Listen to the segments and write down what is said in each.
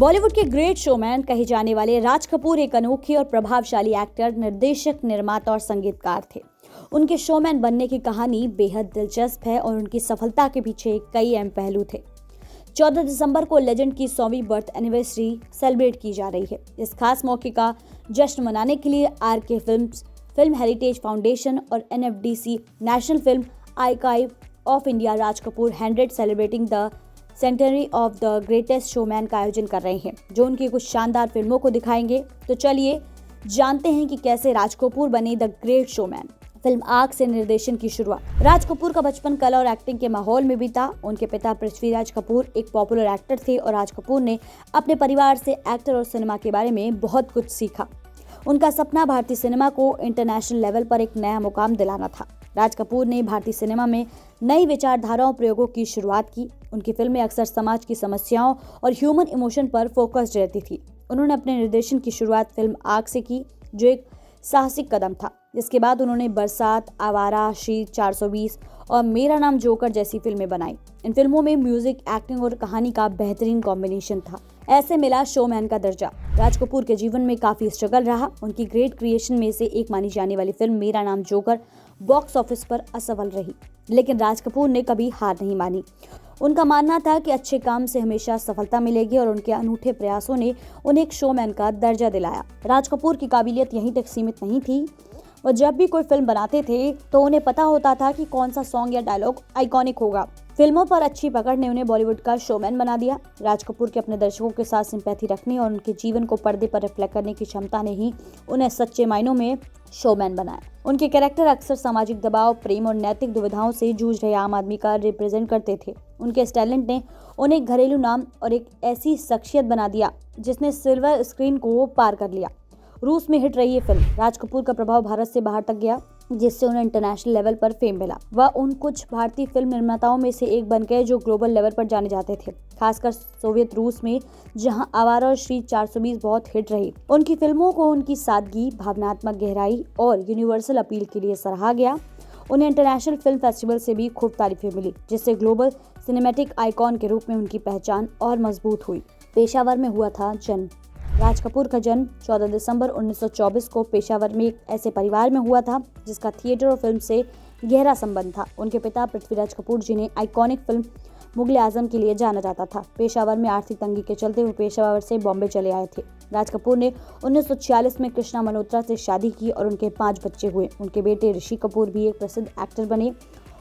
बॉलीवुड के great showman कहे जाने वाले राज कपूर एक अनोखे और प्रभावशाली एक्टर, निर्देशक, निर्माता और संगीतकार थे। उनके शोमैन बनने की कहानी बेहद दिलचस्प है और उनकी सफलता के पीछे कई अहम पहलू थे। 14 दिसंबर को लेजेंड की 100वीं बर्थ एनिवर्सरी सेलिब्रेट की जा रही है। इस खास मौके का जश्न मनाने के लिए RK films, film heritage foundation और NFDC national film archive of India Raj Kapoor 100 celebrating the centenary of the greatest showman का आयोजन कर रहे हैं, जो उनकी कुछ शानदार फिल्मों को दिखाएंगे। तो चलिए जानते हैं कि कैसे राज कपूर बने द ग्रेट शोमैन। फिल्म आग से निर्देशन की शुरुआत। राज कपूर का बचपन कला और एक्टिंग के माहौल में बीता। उनके पिता पृथ्वीराज कपूर एक पॉपुलर एक्टर थे और राज कपूर ने अपने परिवार से एक्टर और सिनेमा के बारे में बहुत कुछ सीखा। उनका सपना भारतीय सिनेमा को इंटरनेशनल लेवल पर एक नया मुकाम दिलाना था। राज कपूर ने भारतीय सिनेमा में नई विचारधाराओं प्रयोगों की शुरुआत की। उनकी फिल्में अक्सर समाज की समस्याओं और ह्यूमन इमोशन पर फोकस्ड रहती थी। उन्होंने अपने निर्देशन की शुरुआत फिल्म आग से की, जो एक साहसिक कदम था। जिसके बाद उन्होंने बरसात, आवारा, श्री 420 और मेरा नाम जोकर जैसी फिल्में बनाई। इन फिल्मों में म्यूजिक, एक्टिंग और कहानी का बेहतरीन कॉम्बिनेशन था। ऐसे मिला शोमैन का दर्जा। राज कपूर के जीवन में काफी स्ट्रगल रहा। उनकी ग्रेट क्रिएशन में से एक मानी जाने वाली फिल्म मेरा नाम जोकर बॉक्स ऑफिस पर असफल रही, लेकिन राज कपूर ने कभी हार नहीं मानी। उनका मानना था कि अच्छे काम से हमेशा सफलता मिलेगी और उनके अनूठे प्रयासों ने उन्हें एक शोमैन का दर्जा दिलाया। राज कपूर की काबिलियत यहीं तक सीमित नहीं थी। वो जब भी कोई फिल्म बनाते थे तो उन्हें पता होता था कि कौन सा सॉन्ग या डायलॉग आइकॉनिक होगा। फिल्मों पर अच्छी पकड़ ने उन्हें बॉलीवुड का शोमैन बना दिया। राज कपूर के अपने दर्शकों के साथ सिंपैथी रखने और उनके जीवन को पर्दे पर रिफ्लेक्ट करने की क्षमता ने ही उन्हें सच्चे मायनों में शोमैन बनाया। उनके कैरेक्टर अक्सर सामाजिक दबाव, प्रेम और नैतिक दुविधाओं से जूझ रहे आम आदमी का रिप्रेजेंट करते थे। उनके इस टैलेंट ने उन्हें एक घरेलू नाम और एक ऐसी शख्सियत बना दिया जिसने सिल्वर स्क्रीन को पार कर लिया। रूस में हिट रही ये फिल्म राज कपूर का प्रभाव भारत से बाहर तक गया, जिससे उन्हें इंटरनेशनल लेवल पर फेम मिला। वह उन कुछ भारतीय फिल्म निर्माताओं में से एक बन गए जो ग्लोबल लेवल पर जाने जाते थे, खासकर सोवियत रूस में, जहां आवारा और श्री 420 बहुत हिट रही। उनकी फिल्मों को उनकी सादगी, भावनात्मक गहराई और यूनिवर्सल अपील के लिए सराहा गया। उन्हें इंटरनेशनल फिल्म फेस्टिवल से भी खूब तारीफें मिली, जिससे ग्लोबल सिनेमैटिक आइकॉन के रूप में उनकी पहचान और मजबूत हुई। पेशावर में हुआ था जन्म। राज कपूर का जन्म 14 दिसंबर 1924 को पेशावर में एक ऐसे परिवार में हुआ था जिसका थिएटर और फिल्म से गहरा संबंध था। उनके पिता पृथ्वीराज कपूर, जिन्हें आइकॉनिक फिल्म मुगल आजम के लिए जाना जाता था, पेशावर में आर्थिक तंगी के चलते वो पेशावर से बॉम्बे चले आए थे। राज कपूर ने 1946 में कृष्णा मल्होत्रा से शादी की और उनके 5 बच्चे हुए। उनके बेटे ऋषि कपूर भी एक प्रसिद्ध एक्टर बने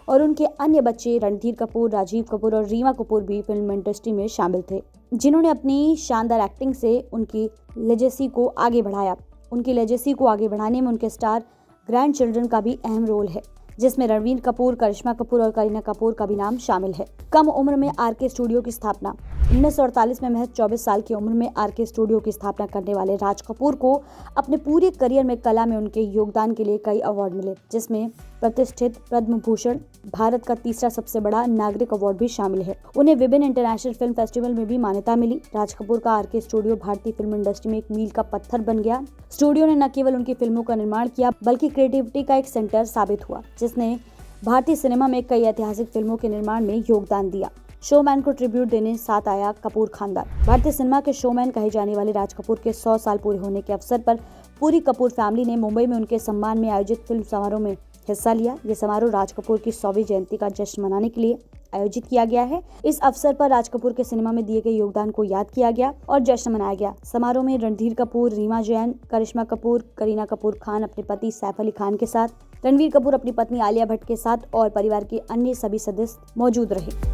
और उनके अन्य बच्चे रणधीर कपूर, राजीव कपूर और रीमा कपूर भी फिल्म इंडस्ट्री में शामिल थे, जिन्होंने अपनी शानदार एक्टिंग से उनकी लेजेसी को आगे बढ़ाया। उनकी लेजेसी को आगे बढ़ाने में उनके स्टार ग्रैंड चिल्ड्रन का भी अहम रोल है, जिसमें रणवीर कपूर, करिश्मा कपूर और करीना कपूर का भी नाम शामिल है। कम उम्र में आरके स्टूडियो की स्थापना। 1948 में महज 24 साल की उम्र में आरके स्टूडियो की स्थापना करने वाले राज कपूर को अपने पूरे करियर में कला में उनके योगदान के लिए कई अवार्ड मिले, जिसमें प्रतिष्ठित पद्म भूषण, भारत का तीसरा सबसे बड़ा नागरिक अवार्ड भी शामिल है। उन्हें विभिन्न इंटरनेशनल फिल्म फेस्टिवल में भी मान्यता मिली। राज कपूर का आरके स्टूडियो भारतीय फिल्म इंडस्ट्री में एक मील का पत्थर बन गया। स्टूडियो ने न केवल उनकी फिल्मों का निर्माण किया, बल्कि क्रिएटिविटी का एक सेंटर साबित हुआ, जिसने भारतीय सिनेमा में कई ऐतिहासिक फिल्मों के निर्माण में योगदान दिया। शोमैन को ट्रिब्यूट देने साथ आया कपूर खानदान। भारतीय सिनेमा के शोमैन कहे जाने वाले राज कपूर के 100 साल पूरे होने के अवसर पर पूरी कपूर फैमिली ने मुंबई में उनके सम्मान में आयोजित फिल्म समारोह में हिस्सा लिया। ये समारोह राज कपूर की 100वीं जयंती का जश्न मनाने के लिए आयोजित किया गया है। इस अवसर पर राज कपूर के सिनेमा में दिए गए योगदान को याद किया गया और जश्न मनाया गया। समारोह में रणधीर कपूर, रीमा जैन, करिश्मा कपूर, करीना कपूर खान अपने पति सैफ अली खान के साथ, रणवीर कपूर अपनी पत्नी आलिया भट्ट के साथ और परिवार के अन्य सभी सदस्य मौजूद रहे।